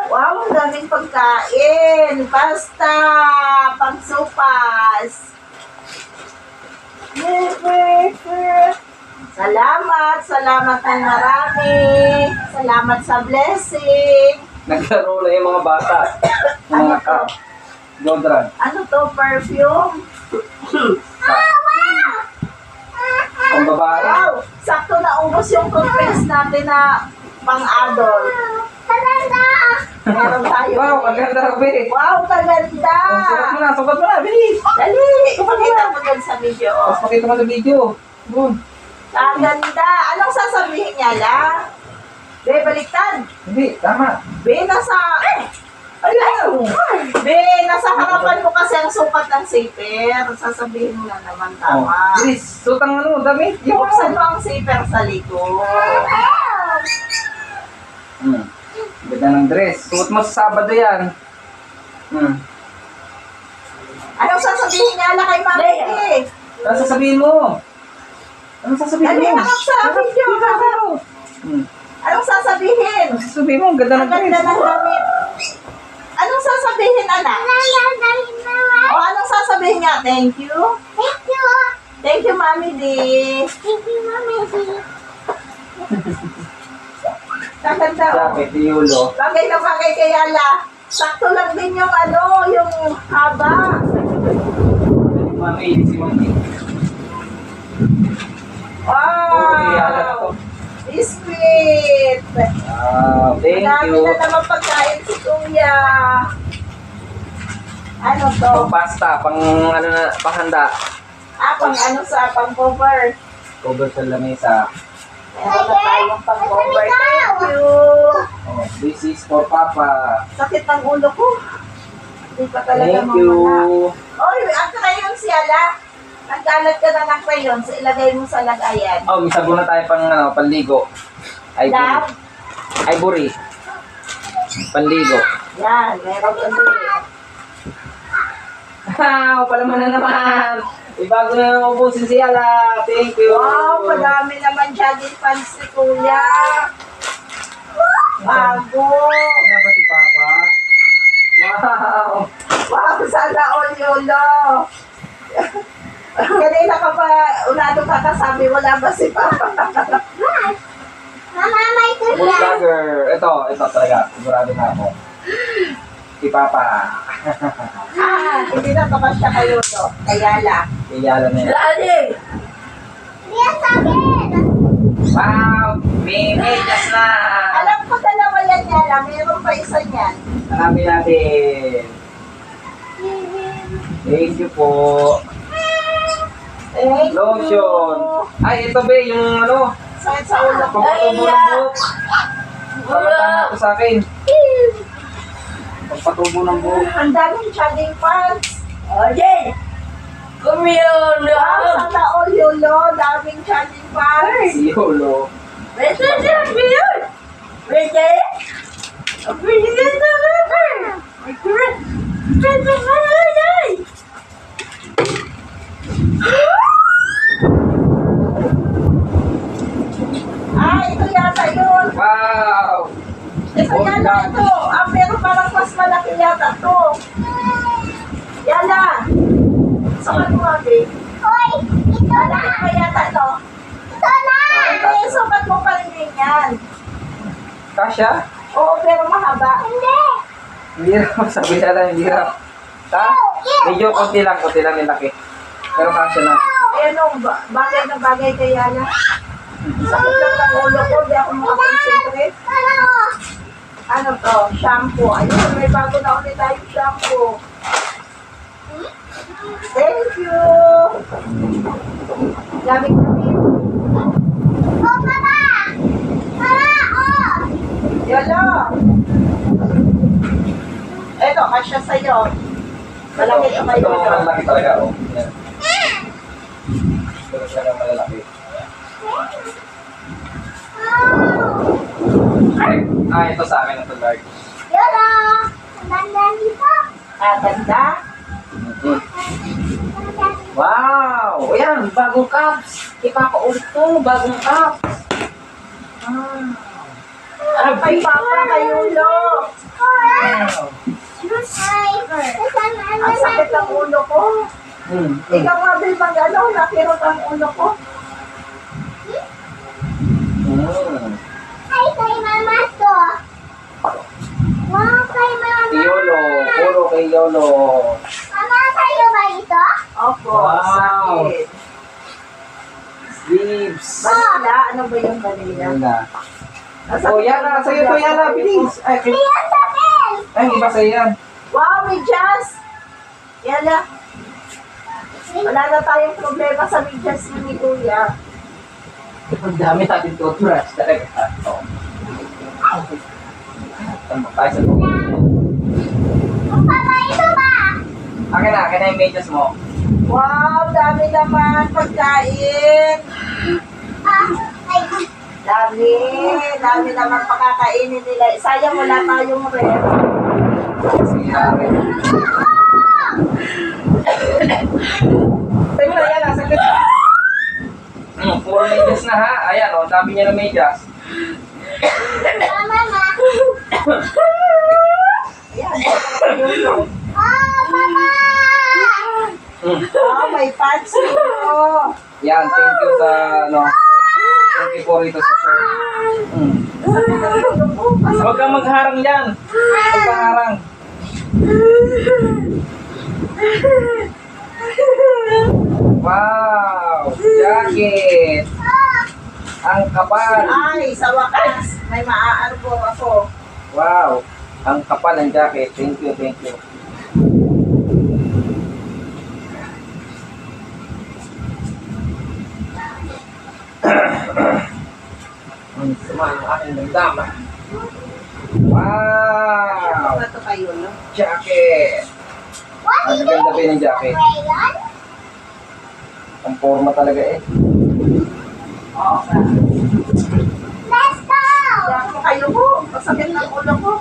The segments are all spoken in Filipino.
Wow, ang daming pagkain. Pasta, pangsopas. Salamat ng marami. Salamat sa blessing. Naglaro na yung mga bata. Yung mga ka. Deodorant. Ano to, perfume? Ang babae. Wow, sakto na ubos yung toothpaste natin na pang-adult. Meron tayo. Wow, maganda Rabi. Wow, kaganda. Sukat mo na, bilis. Dali, ipakita mo dun sa video. Tapos pakita mo sa video. Doon. Kaganda. Anong sasabihin niya, la? Be, baliktad. Hindi, tama. Be, nasa... Ayun. Be, nasa harapan mo kasi ang sukat ng zipper. Sasabihin mo na naman tama. Bilis, sutang ano, damit. Buksan mo ang zipper sa likod. Ganda ng dress. Suot mo sa Sabado yan. Anong sasabihin niya, la, kay Mami? Ano sasabihin mo? Ano sasabihin Dali, mo? harap sa video. Anong sasabihin? Ano sasabihin mo? Ang ganda ng Ang ganda dress. ng damit. Anong sasabihin, anak? O, anong sasabihin niya? Thank you. Thank you, Mami D. Kaganda, o. Jacket, Yulo. Bagay na bagay kay Ala. Sakto lang din yung ano, yung haba. Mami, si Mami. Yala na to. Wow! Sweet! Thank Marami you. na naman pagkain si Kuya. Ano to? Pang pasta, pang ano na, panghanda. Pang ano sa pang-cover. Cover sa lamesa. Meron na tayong pang-cover. Thank you! Oh, this is for Papa. Sakit ng ulo ko. Hindi pa talaga Thank you. mamala. Oy, ang crayon siya la. Nagkalat ka na ng crayon, so ilagay mo sa lagayan. Oh, may sabon na tayo pang ano, panligo. Lab? Ivory. Panligo. Yan, meron ka din. Palaman na naman. Ibago na lang ubusin si Yala. Thank you. Wow, madami naman jogging pants si Kuya. Bago. Ano ba si Papa? Wow. Wow, sana all yolo. Kanina ka pa, unado ka kasabi, wala ba si Papa? Mama, may Food vlogger. Ito talaga. Sigurado na ako. Si Papa. Hindi na baka siya kayo to. Kaya la. Iyala na yan. Lali! Diyan sa akin! Wow! May medyas na! Alam ko dalawa yan niya lang, meron pa isa niyan. Hanapin natin. Thank you po. Thank Lotion. you. Ay, ito ba yung ano? Sakit sa ulo ko. Pagpatubo ng buhok. Tama-tama ito sa akin. Pagpatubo ng buhok. Ang daming jogging pants. Oye! Kumiyon! Wow, sana all yolo, daming jogging pants. Si Yolo. Beto siya kumiyon! Beto? Kumiyon na naman! Beto ka na yan! Ito yata yun. Wow! Ito yata ito. Pero parang mas malaki yata ito. Yala. Sukat mo, Abi. Hoy! Ito na! Malaki pa yata ito. Ito na! Hindi, sukat mo pa rin din yan. Kasha? Oo, pero mahaba. Hindi! Hindi na sabi na lang, hindi na. Ta? Medyo konti lang yung laki. Pero kasha na. Ano, bagay na bagay kay Yala. Sakit lang ng ulo ko, di ako makakonsentrate. Ano? Ano to? Shampoo. Ayun, may bago na ulit tayong shampoo. Thank you! Gamit namin. Oh, Papa! Papa! Oh! Yolo! Eto, kasya sa'yo. Malaki ito kayo. Ito malaki talaga, oh. Yan. Ito siya ng malalaki. Ito sa akin ito, Lord. Yola! Ang ganda nito! Ganda. Wow! Ayan, bagong cups. Ipapaulit to, bagong cups. Ang kay Papa Kayulo. Wow! Ang sakit ng ulo ko. Ikaw nga ba yung mag-ano, nakirot ang ulo ko. Ay, kay mama to. Wow, kay mama. Yolo, puro kay Yolo. Mama, sa'yo ba ito? Opo, Wow. sakit. Sleeves. Vanilla, ano ba yung vanilla? Ayan na. Oh, yan na. Sa'yo to, yan na. Bilis. Ay, Iyan sa akin. ay, iba sa'yo yan. Wow, medyas! Yan na. Wala na tayong problema sa medyas ni Kuya. Ang dami natin toothbrush talaga. Oh. Tama tayo sa loob. Papa, ito ba? Akin na yung medyas mo. Wow, dami naman pagkain. Ay, Dami naman pakakainin nila. Sayang wala tayong ref. Sige, akin. Teka, yan na, saglit. Puro medyas na ha. Ayan, oh, dami niya ng medyas. mama na. Yan, Kayulo. Oh, papa. Oh, may pants dito. Yan, thank you sa, ano, thank you po rito sa show. Huwag kang magharang yan. Huwag kang harang. Wow! Jacket! Ang kapal! Ay, sa wakas, may maaano po ako. Wow! Ang kapal ng jacket. Thank you, thank you. Ang sama ng aking damdaman. Wow! Ano to Kayulo? Jacket! What Ang is ganda pa ng jacket. crayon? Ang forma talaga eh. Oo nga. Let's go. Yan po kayo po. Masakit ng ulo ko.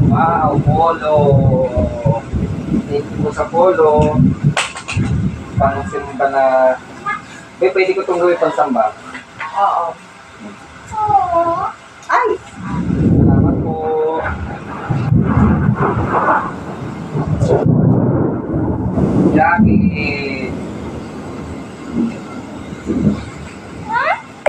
Wow, polo. Thank you po sa polo. Pang simba na... Pwede ko itong gawin pang samba. Oo.